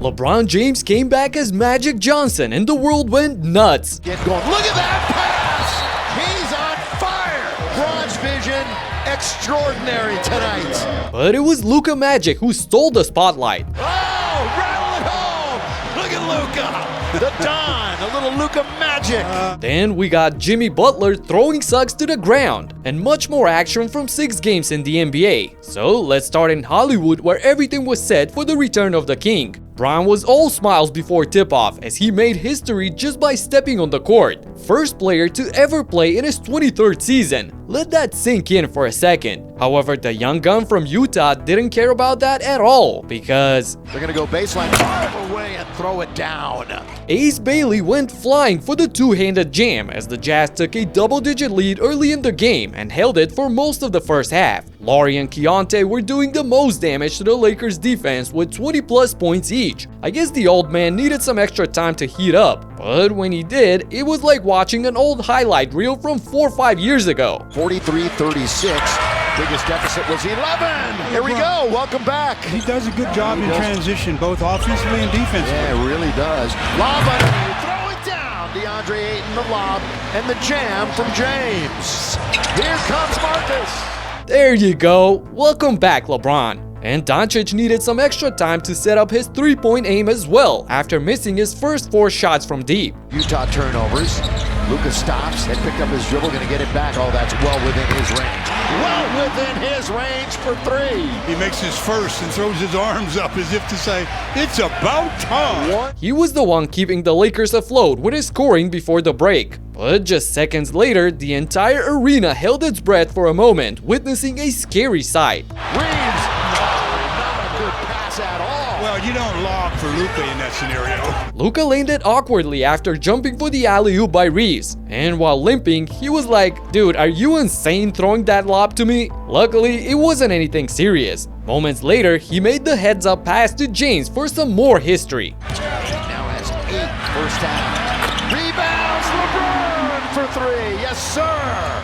LeBron James came back as Magic Johnson and the world went nuts. Get going. Look at that pass! He's on fire! Bronze vision, extraordinary tonight. But it was Luka Magic who stole the spotlight. Oh, rattle it home! Look at Luka! The Don, a little Luka Magic. Then we got Jimmy Butler throwing Suggs to the ground, and much more action from 6 games in the NBA. So let's start in Hollywood, where everything was set for the return of the king. Bron was all smiles before tip-off as he made history just by stepping on the court. First player to ever play in his 23rd season. Let that sink in for a second. However, the young gun from Utah didn't care about that at all because they're gonna go baseline, far away and throw it down. Ace Bailey went flying for the two-handed jam as the Jazz took a double-digit lead early in the game and held it for most of the first half. Laurie and Keontae were doing the most damage to the Lakers defense with 20-plus points each. I guess the old man needed some extra time to heat up, but when he did, it was like watching an old highlight reel from 4 or 5 years ago. 43-36. Biggest deficit was 11. Here we go. Welcome back. He does a good job in transition, both offensively and defensively. Yeah, it really does. Lob underneath. Throw it down. DeAndre Ayton, the lob, and the jam from James. Here comes Marcus. There you go. Welcome back, LeBron. And Doncic needed some extra time to set up his three-point aim as well after missing his first 4 shots from deep. Utah turnovers. Luka stops, had picked up his dribble, going to get it back. Oh, that's well within his range. Well within his range for 3. He makes his first and throws his arms up as if to say, it's about time. He was the one keeping the Lakers afloat with his scoring before the break. But just seconds later, the entire arena held its breath for a moment, witnessing a scary sight. Reeves! Not a good pass at all. Well, you don't lob for Luka in that scenario. Luka landed awkwardly after jumping for the alley-oop by Reeves. And while limping, he was like, dude, are you insane throwing that lob to me? Luckily, it wasn't anything serious. Moments later, he made the heads-up pass to James for some more history. Now has 8 first half. Rebounds, LeBron for 3. Yes, sir.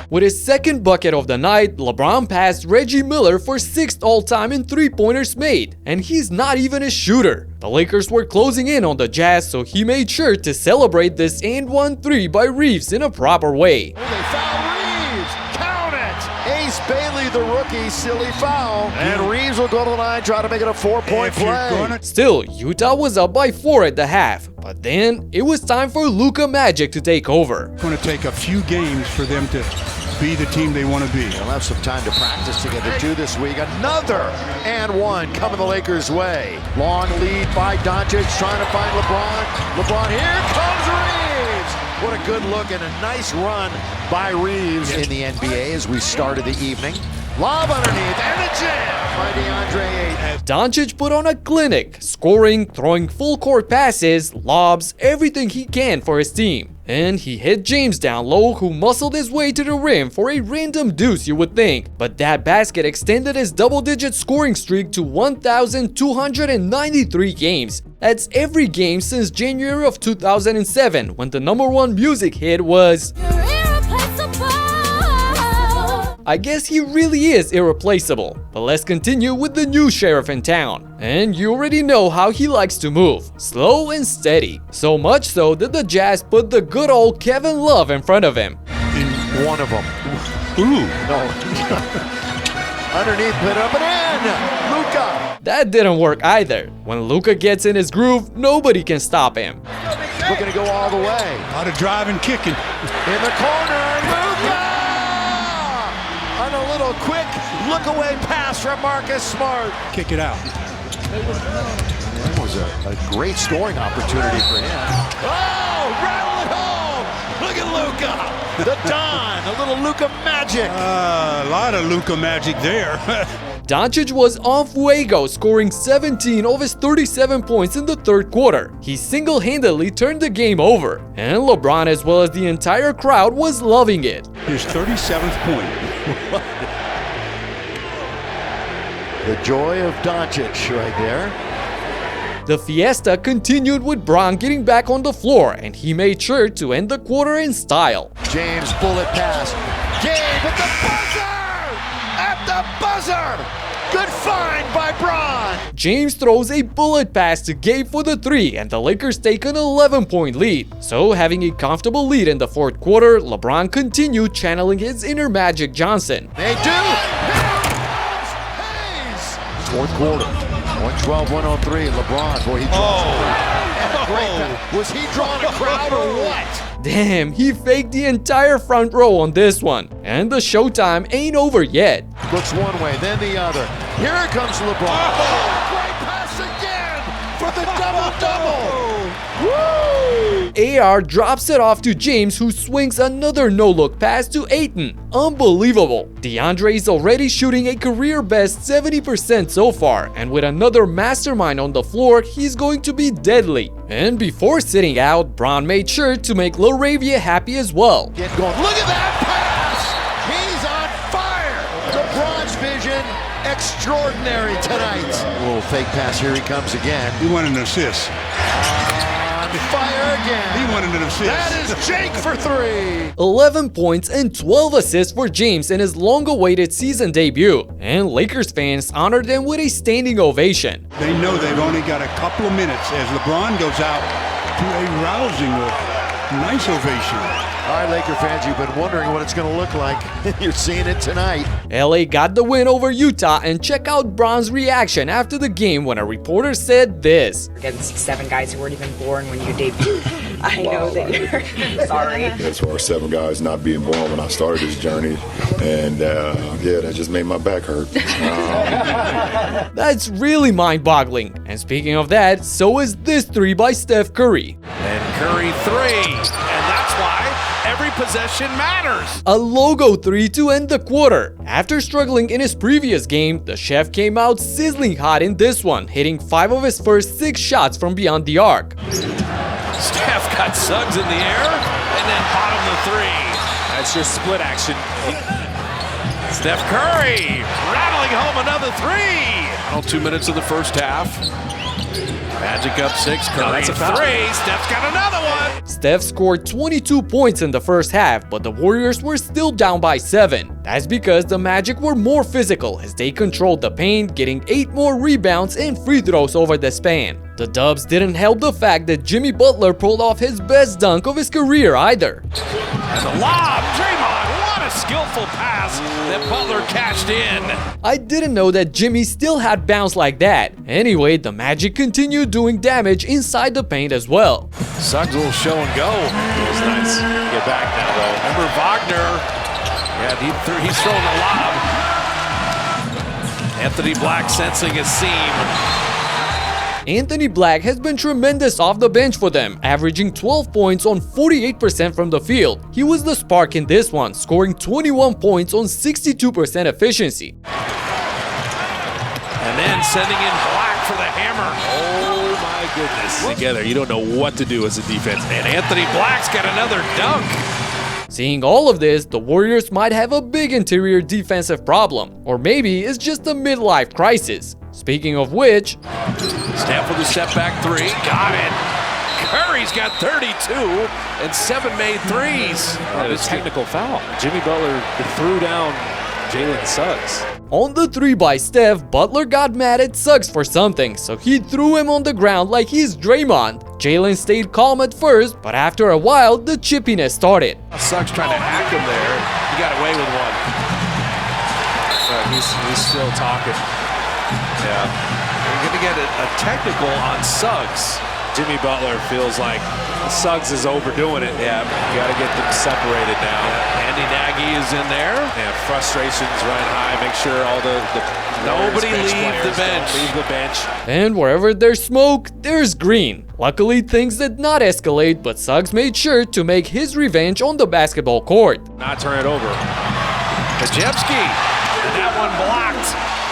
With his second bucket of the night, LeBron passed Reggie Miller for 6th all-time in three-pointers made, and he's not even a shooter. The Lakers were closing in on the Jazz, so he made sure to celebrate this and 1-3 by Reeves in a proper way. Oh, they foul Reeves. Count it. Ace Bailey, the rookie, silly foul. And Reeves will go to the line, try to make it a 4-point play. Still, Utah was up by 4 at the half. But then, it was time for Luka Magic to take over. It's going to take a few games for them to be the team they want to be. They'll have some time to practice together too this week. Another and one coming the Lakers' way. Long lead by Doncic, trying to find LeBron. LeBron, here comes Reeves. What a good look and a nice run by Reeves in the NBA as we started the evening. Lob underneath and a jam by DeAndre Ayton. Doncic put on a clinic, scoring, throwing full court passes, lobs, everything he can for his team. And he hit James down low, who muscled his way to the rim for a random deuce, you would think. But that basket extended his double-digit scoring streak to 1,293 games. That's every game since January of 2007, when the #1 music hit was... I guess he really is irreplaceable. But let's continue with the new sheriff in town. And you already know how he likes to move. Slow and steady. So much so that the Jazz put the good old Kevin Love in front of him. In one of them. Ooh. No. Underneath, put up and in. Luka. That didn't work either. When Luka gets in his groove, nobody can stop him. Looking to go all the way. A lot of driving, kicking. In the corner, Luka! On a little quick look-away pass from Marcus Smart. Kick it out. That was a great scoring opportunity for him. Oh, rattle it home! Look at Luka, the Don, a little Luka magic. A lot of Luka magic there. Doncic was on fuego, scoring 17 of his 37 points in the third quarter. He single-handedly turned the game over, and LeBron, as well as the entire crowd, was loving it. His 37th point. The joy of Doncic right there. The fiesta continued with Bron getting back on the floor, and he made sure to end the quarter in style. James bullet pass. Gabe at the buzzer! At the buzzer! Good find by Bron. James throws a bullet pass to Gabe for the 3, and the Lakers take an 11-point lead. So, having a comfortable lead in the fourth quarter, LeBron continued channeling his inner Magic Johnson. They do. Hayes. Fourth quarter. 112-103. LeBron, boy, he draws. Was he drawing a crowd or what? Damn, he faked the entire front row on this one. And the showtime ain't over yet. Looks one way, then the other. Here comes LeBron. Great pass again for the double-double. Woo! AR drops it off to James, who swings another no-look pass to Ayton. Unbelievable. DeAndre is already shooting a career-best 70% so far, and with another mastermind on the floor, he's going to be deadly. And before sitting out, Bron made sure to make LaRavia happy as well. Get going. Look at that pass! He's on fire! LeBron's vision, extraordinary tonight. A little fake pass, here he comes again. He wanted an assist. Fire again. He wanted an assist. That is Jake for 3. 11 points and 12 assists for James in his long-awaited season debut. And Lakers fans honored them with a standing ovation. They know they've only got a couple of minutes as LeBron goes out to a rousing, nice ovation. All right, Laker fans, you've been wondering what it's going to look like. You're seeing it tonight. LA got the win over Utah, and check out Bron's reaction after the game when a reporter said this. Against 7 guys who weren't even born when you debuted. I know that you're sorry. As far as 7 guys not being born when I started this journey, and yeah, that just made my back hurt. That's really mind-boggling. And speaking of that, so is this 3 by Steph Curry. And Curry 3, and that's why every possession matters. A logo 3 to end the quarter. After struggling in his previous game, the chef came out sizzling hot in this one, hitting 5 of his first 6 shots from beyond the arc. Steph got Suggs in the air, and then bottom the 3. That's just split action. Steph Curry rattling home another 3. Final 2 minutes of the first half. Magic up 6, Curry 3, Steph's got another one! Steph scored 22 points in the first half, but the Warriors were still down by 7. That's because the Magic were more physical as they controlled the paint, getting 8 more rebounds and free throws over the span. The Dubs didn't help the fact that Jimmy Butler pulled off his best dunk of his career either. And the lob, Draymond, what a skillful pass that Butler cashed in. I didn't know that Jimmy still had bounce like that. Anyway, the Magic continued doing damage inside the paint as well. Suggs will show and go. It was nice. Get back now though. Remember Wagner? Yeah, he's throwing the lob. Anthony Black sensing a seam. Anthony Black has been tremendous off the bench for them, averaging 12 points on 48% from the field. He was the spark in this one, scoring 21 points on 62% efficiency. And then sending in Black for the hammer. Oh my goodness. Together, you don't know what to do as a defense. And Anthony Black's got another dunk. Seeing all of this, the Warriors might have a big interior defensive problem. Or maybe it's just a midlife crisis. Speaking of which, Steph with a step back 3, got it. Curry's got 32 and 7 made threes. A technical foul. Jimmy Butler threw down Jalen Suggs. On the 3 by Steph, Butler got mad at Suggs for something, so he threw him on the ground like he's Draymond. Jalen stayed calm at first, but after a while, the chippiness started. Suggs trying to hack him there. He got away with one. He's still talking. Yeah. We're going to get a technical on Suggs. Jimmy Butler feels like Suggs is overdoing it. Yeah, you got to get them separated now. Yeah. Andy Nagy is in there. Yeah, frustrations running high. Make sure all the nobody leave the bench. Don't leave the bench. And wherever there's smoke, there's green. Luckily, things did not escalate, but Suggs made sure to make his revenge on the basketball court. Not turn it over. Kajewski, and that one blocked.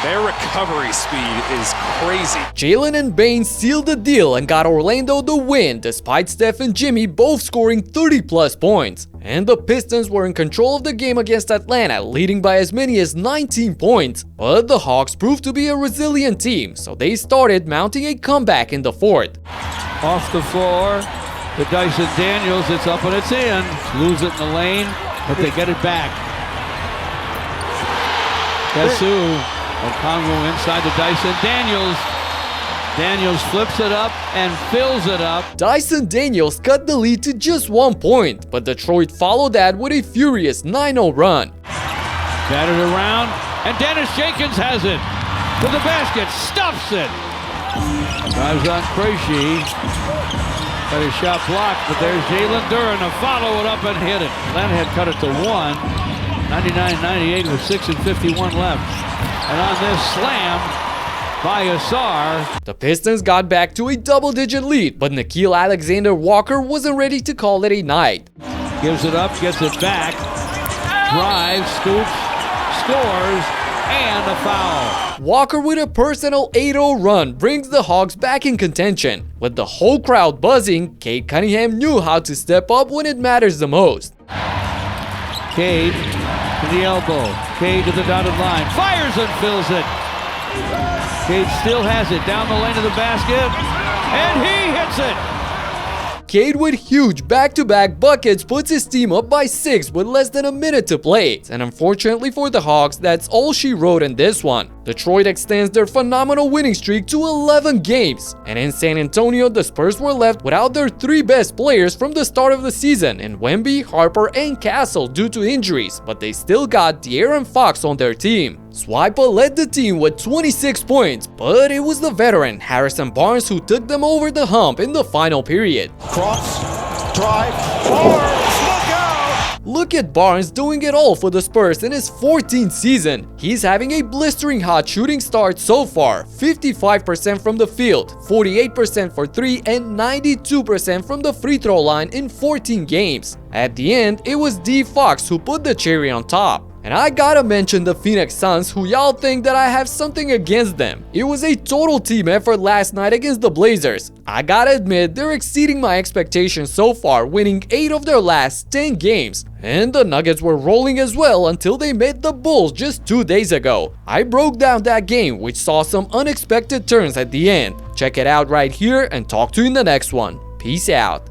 Their recovery speed is crazy. Jalen and Bain sealed the deal and got Orlando the win, despite Steph and Jimmy both scoring 30+ points. And the Pistons were in control of the game against Atlanta, leading by as many as 19 points. But the Hawks proved to be a resilient team, so they started mounting a comeback in the fourth. Off the floor, the Dyson Daniels, it's up and it's in. Lose it in the lane, but they get it back. Guess who? Okongwu inside to Dyson Daniels. Daniels flips it up and fills it up. Dyson Daniels cut the lead to just 1 point, but Detroit followed that with a furious 9-0 run. Batted around, and Dennis Jenkins has it. To the basket, stuffs it. Drives on Krejci. Got his shot blocked, but there's Jalen Duren to follow it up and hit it. Len had cut it to 1. 99-98 with 6:51 left. And on this slam by Asar, the Pistons got back to a double-digit lead, but Nickeil Alexander-Walker wasn't ready to call it a night. gives it up, gets it back, drives, scoops, scores, and a foul. Walker with a personal 8-0 run brings the Hawks back in contention. With the whole crowd buzzing, Cade Cunningham knew how to step up when it matters the most. Cade to the elbow, Cade to the dotted line, fires and fills it. Cade still has it down the lane of the basket, and he hits it. Cade with huge back-to-back buckets puts his team up by 6 with less than a minute to play. And unfortunately for the Hawks, that's all she wrote in this one. Detroit extends their phenomenal winning streak to 11 games. And in San Antonio, the Spurs were left without their 3 best players from the start of the season in Wemby, Harper, and Castle due to injuries, but they still got De'Aaron Fox on their team. Swipa led the team with 26 points, but it was the veteran Harrison Barnes who took them over the hump in the final period. Cross, drive, Barnes, look out! Look at Barnes doing it all for the Spurs in his 14th season. He's having a blistering hot shooting start so far, 55% from the field, 48% for 3, and 92% from the free throw line in 14 games. At the end, it was D Fox who put the cherry on top. And I gotta mention the Phoenix Suns, who y'all think that I have something against them. It was a total team effort last night against the Blazers. I gotta admit, they're exceeding my expectations so far, winning 8 of their last 10 games. And the Nuggets were rolling as well until they met the Bulls just 2 days ago. I broke down that game, which saw some unexpected turns at the end. Check it out right here and talk to you in the next one. Peace out.